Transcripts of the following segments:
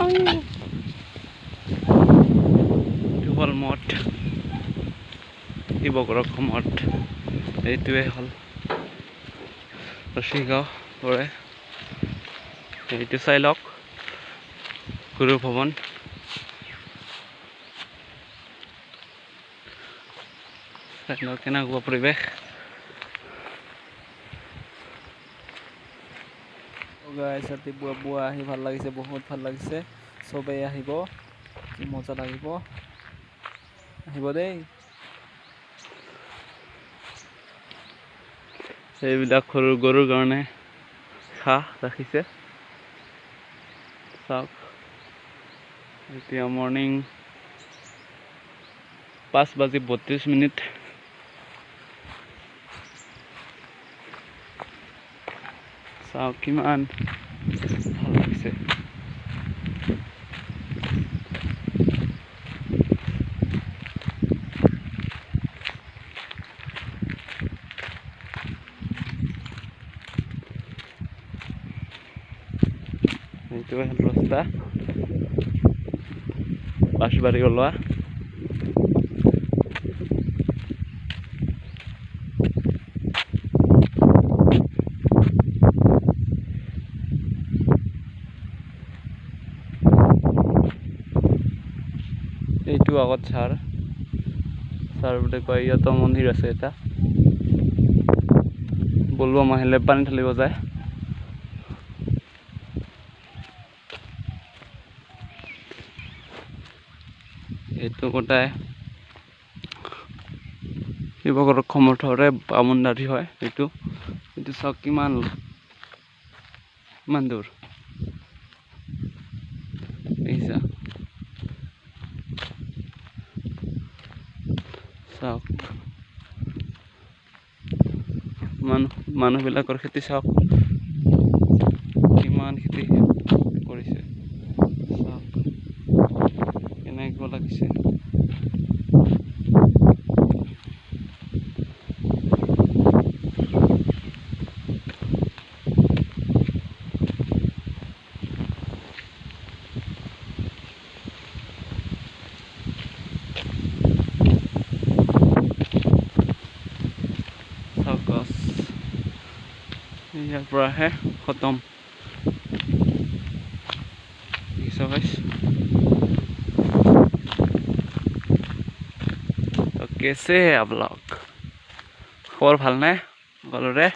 এইটো হ'ল মঠ শিৱগড় মঠ এইটোৱে হ'ল ৰছিগাঁও পৰে এইটো চাই লওক গুৰু ভৱন চাই লওক কেনেকুৱা পৰিৱেশ ৰাতিপুৱা আহি ভাল লাগিছে বহুত ভাল লাগিছে চবেই আহিব কি মজা লাগিব আহিব দেই এইবিলাক সৰু গৰুৰ কাৰণে ঘাঁহ ৰাখিছে চাওক এতিয়া মৰ্নিং 5:32 চাওক কিমান ভাল লাগিছে এইটোৱে ৰাস্তা বাঁশবাৰী ওলোৱা এইটো আগত ছাৰ বুলি কয় ইয়াতো মন্দিৰ আছে এটা বলবম আহিলে পানী ঢালিব যায় এইটো গোটাই শিৱগড়ৰ সমৰ্থৰে বামুণদাৰী হয় এইটো চাওক কিমান দূৰ দেখিছা চাওক মানুহবিলাকৰ খেতি চাওক কিমান খেতি কৰিছে চাওক কেনেকুৱা লাগিছে ইয়াৰ পৰাহে খতম কেছে হে আপোনালোক খবৰ ভালনে সকলোৰে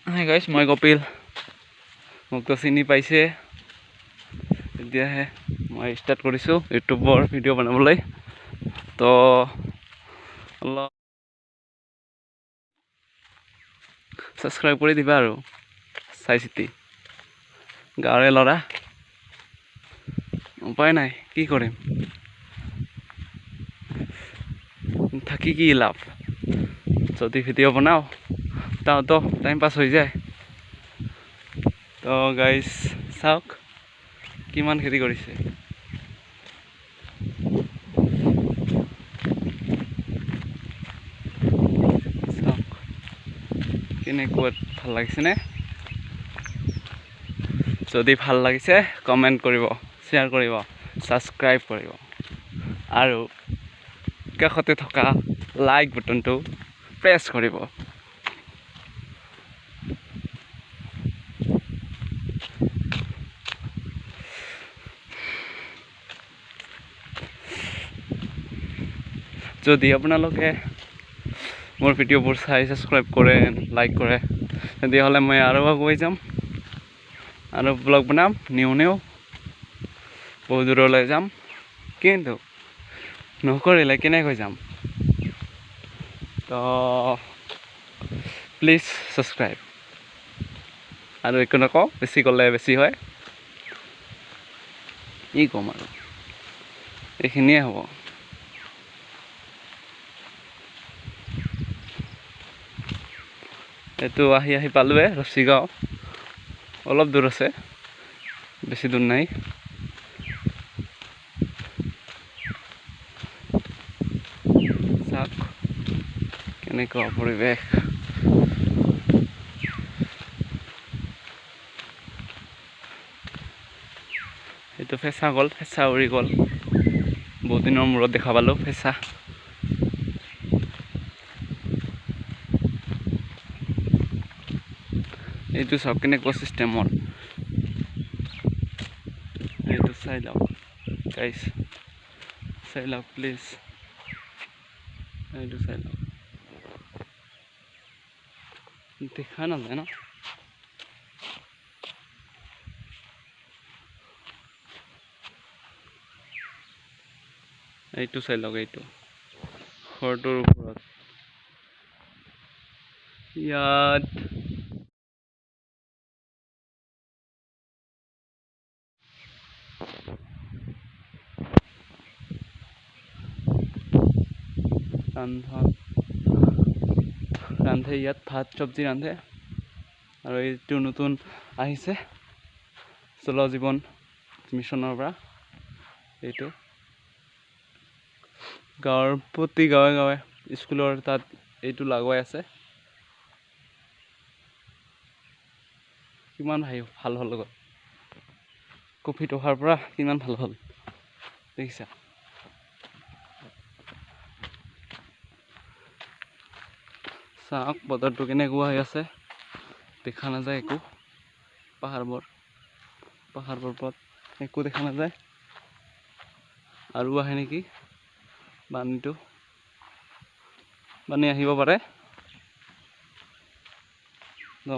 হাই গাইছ মই কপিল মোকতো চিনি পাইছে এতিয়াহে মই ষ্টাৰ্ট কৰিছোঁ ইউটিউবৰ ভিডিঅ' বনাবলৈ তো অলপ সাবস্ক্ৰাইব কৰে দিবা আৰু চাই চিতি গাঁৱৰে ল'ৰা উপায় নাই কি কৰিম থাকি কি লাভ যদি ভিডিঅ' বনাও তাওতো টাইম পাছ হৈ যায় তো গাইজ চাওক কিমান খেতি কৰিছে কেনেকুৱা ভাল লাগিছেনে যদি ভাল লাগিছে কমেণ্ট কৰিব শ্বেয়াৰ কৰিব ছাবস্ক্ৰাইব কৰিব আৰু কাষতে থকা লাইক বাটনটো প্ৰেছ কৰিব যদি আপোনালোকে মোৰ ভিডিঅ'বোৰ চাই ছাবস্ক্ৰাইব কৰে লাইক কৰে তেতিয়াহ'লে মই আৰু আগুৱাই যাম আৰু ব্লগ বনাম নিউ বহুত দূৰলৈ যাম কিন্তু নকৰিলে কেনেকৈ যাম তো প্লিজ ছাবস্ক্ৰাইব আৰু একো নকওঁ বেছি ক'লে বেছি হয় কি ক'ম আৰু এইখিনিয়ে হ'ব এইটো আহি পালোৱে ৰছিগাঁও অলপ দূৰ আছে বেছি দূৰ নাই চাওক কেনেকুৱা পৰিৱেশ এইটো ফেঁচা গ'ল, ফেঁচা উৰি গ'ল। বহুত দিনৰ মূৰত দেখা পালোঁ ফেঁচা। এইটো চাওক কেনেকুৱা চিষ্টেমৰ, এইটো চাই লওক গাইছ, চাই লওক প্লিজ, এইটো চাই লওক, দেখা নাযায় ন। এইটো চাই লওক, এইটো ঘৰটোৰ ওপৰত ইয়াত ৰান্ধে, ইয়াত ভাত চব্জি ৰান্ধে। আৰু এইটো নতুন আহিছে জল জীৱন মিছনৰ পৰা। এইটো গাঁৱৰ প্ৰতি গাঁৱে গাঁৱে স্কুলৰ তাত এইটো লাগুৱাই আছে। কিমান ভাল হ'ল লগত কফিত অহাৰ পৰা কিমান ভাল হ'ল দেখিছা। চাওক বতৰটো কেনেকুৱা হৈ আছে, দেখা নাযায় একো। পাহাৰবোৰ পৰত একো দেখা নাযায়। আৰু আহে নেকি পানী আহিব পাৰে।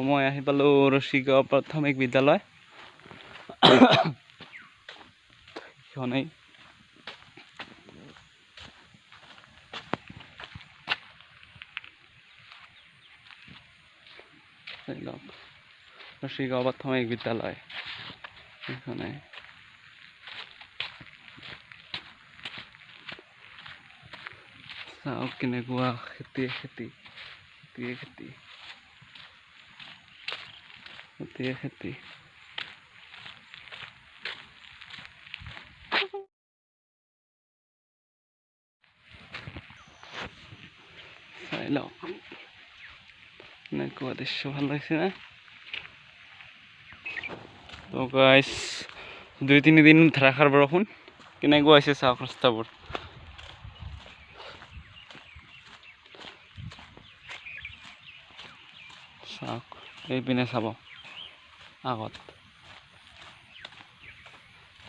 মই আহি পালোঁ ৰছিগাঁও প্ৰাথমিক বিদ্যালয়। এইখনেই ৰছিগাঁও প্ৰাথমিক বিদ্যালয়, এইখনে। চাওক কেনেকুৱা খেতিয়ে খেতি। চাই লওক এনেকুৱা দৃশ্য, ভাল লাগিছে না। তো গাইছ 2-3 দিন ধাৰাসাৰ বৰষুণ, কেনেকুৱা হৈছে চাওক ৰাস্তাবোৰ। চাওক এইপিনে চাব, আগত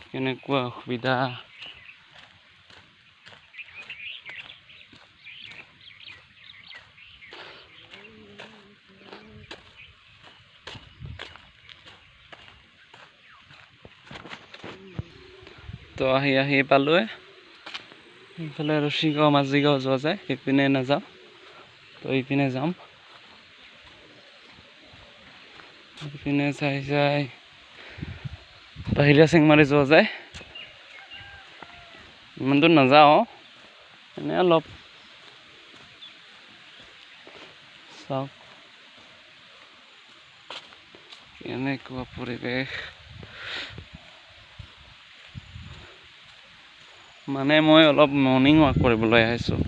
কেনেকুৱা অসুবিধা। তো আহি পালোৱে। এইফালে ৰছিগাঁও মাজিগাঁও যোৱা যায়, সেইপিনে নাযাওঁ, তো এইপিনে যাম। এইপিনে যাই বাহিৰা চেংমাৰি যোৱা যায়। ইমান দূৰ নাযাওঁ, এনে অলপ। চাওক এনেকুৱা পৰিৱেশ, মানে মই অলপ মৰ্ণিং ৱাক কৰিবলৈ আহিছোঁ।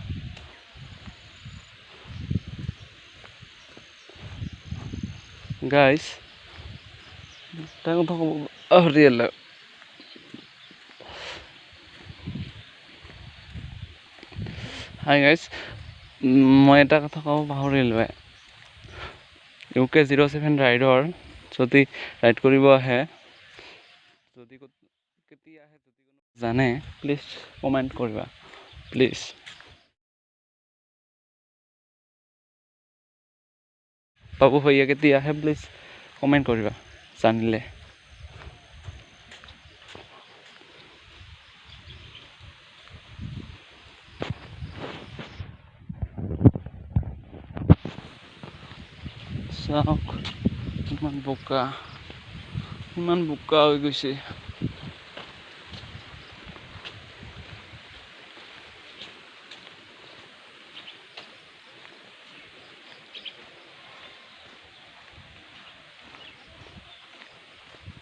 গাইজ এটা কথা ক'ব পাহৰিলে। হাই গাইজ, মই এটা কথা ক'ব পাহৰিলোৱে। UK 07 ৰাইডৰ যদি ৰাইড কৰিব আহে, যদি কেতিয়া আহে, যদি জানে প্লিজ কমেণ্ট কৰিবা, প্লিজ। বাবু ভৈয়া কেতিয়া আহে প্লিজ কমেণ্ট কৰিবা জানিলে। চাওক ইমান বোকা হৈ গৈছে।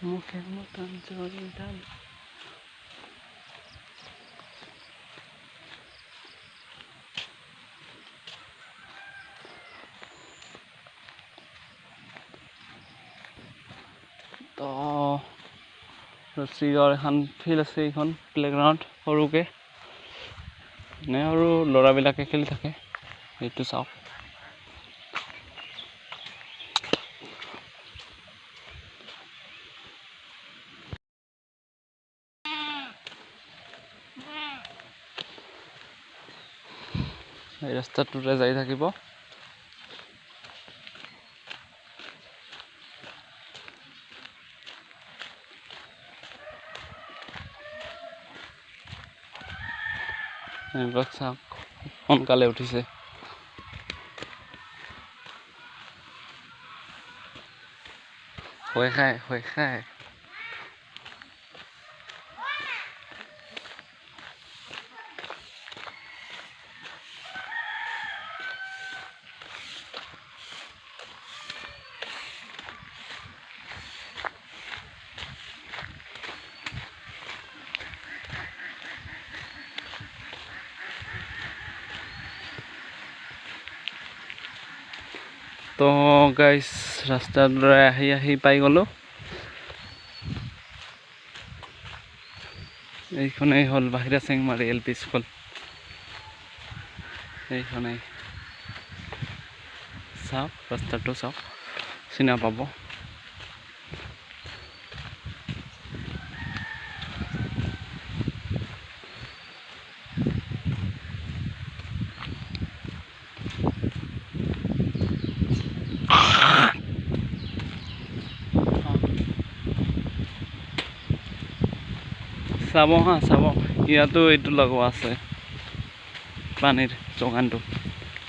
মুখে মতন জৰিডাল তো ৰছিগাঁৱৰ এখন ফিল্ড আছে, এইখন প্লেগ্ৰাউণ্ড সৰুকৈ নে সৰু ল'ৰাবিলাকে খেলি থাকে, সেইটো চাওক। এই ৰাস্তাটোৰে যাই থাকিব। এইবিলাক চাওক, সোনকালে উঠিছে। ভয় খায়। তো গাইজ ৰাস্তাৰ দৰে আহি পাই গ'লোঁ। এইখনেই হ'ল বাহিৰা চেংমাৰি LP স্কুল। এইখনেই চাওক, ৰাস্তাটো চাওক, চিনা পাব। চাব ইয়াতো এইটো লগোৱা আছে, পানীৰ যোগানটো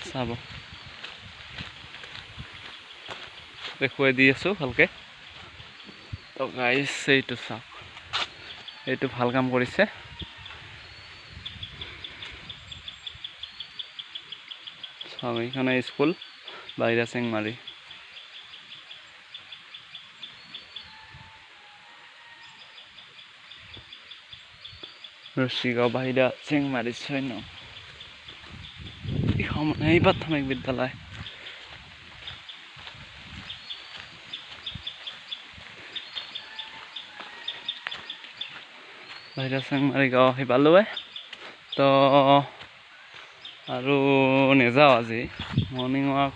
চাব, দেখুৱাই দি আছোঁ ভালকৈ। তো গাইজ এইটো চাওক, এইটো ভাল কাম কৰিছে। চাওক, এইখনে স্কুল বাহিৰা চেংমাৰি। ৰছিগাঁও বাহিৰা চেংমাৰি 6 নং। এই প্ৰাথমিক বিদ্যালয়। বাহিৰা চেংমাৰি গাঁও আহি পালোৱে। তো আৰু নেযাওঁ আজি, মৰ্ণিং ৱাক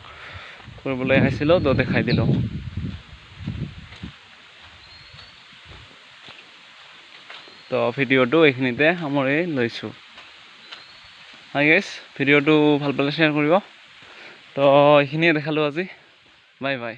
কৰিবলৈ আহিছিলোঁ, তো দেখাই দিলোঁ। তো ভিডিঅ'টো এইখিনিতে সামৰি লৈছোঁ। হাই গাইজ, ভিডিঅ'টো ভাল পালে শ্বেয়াৰ কৰিব। তো এইখিনিয়ে দেখালোঁ আজি, বাই বাই।